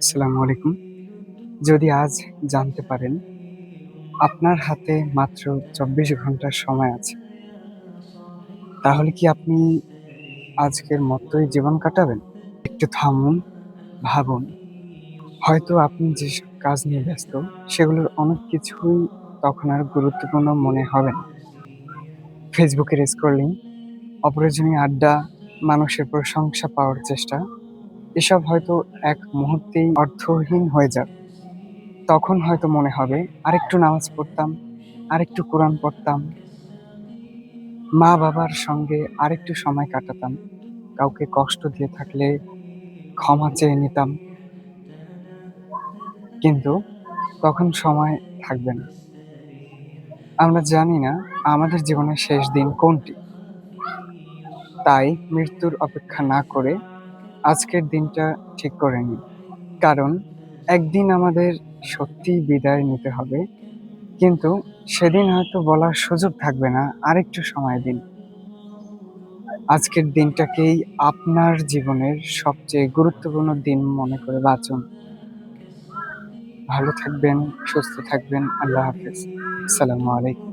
আসসালামু আলাইকুম। যদি আজ জানতে পারেন আপনার হাতে মাত্র ২৪ ঘন্টা সময় আছে, তাহলে কি আপনি আজকের মতোই জীবন কাটাবেন? একটু থামুন, ভাবুন। হয়তো আপনি যেসব কাজ নিয়ে ব্যস্ত, সেগুলোর অনেক কিছুই তখন আর গুরুত্বপূর্ণ মনে হবে না। ফেসবুকের স্ক্রলিং, অপ্রয়োজনীয় আড্ডা, মানুষের প্রশংসা পাওয়ার চেষ্টা, এসব হয়তো এক মুহূর্তেই অর্থহীন হয়ে যাবে। তখন হয়তো মনে হবে আরেকটু নামাজ পড়তাম, আরেকটু কোরআন পড়তাম, মা-বাবার সঙ্গে আরেকটু সময় কাটাতাম। কাউকে কষ্ট দিয়ে থাকলে ক্ষমা চেয়ে নিতাম। কিন্তু তখন সময় থাকবে না। আমরা জানি না আমাদের জীবনের শেষ দিন কোনটি। তাই মৃত্যুর অপেক্ষা না করে আজকের দিনটা ঠিক করে নিই। কারণ একদিন আমাদের সত্যিই বিদায় নিতে হবে। কিন্তু সেদিন হয়তো বলার সুযোগ থাকবে না, আরেকটু সময় দিন। আজকের দিনটাকেই আপনার জীবনের সবচেয়ে গুরুত্বপূর্ণ দিন মনে করে বাঁচুন। ভালো থাকবেন, সুস্থ থাকবেন। আল্লাহ হাফেজ। আসসালামু আলাইকুম।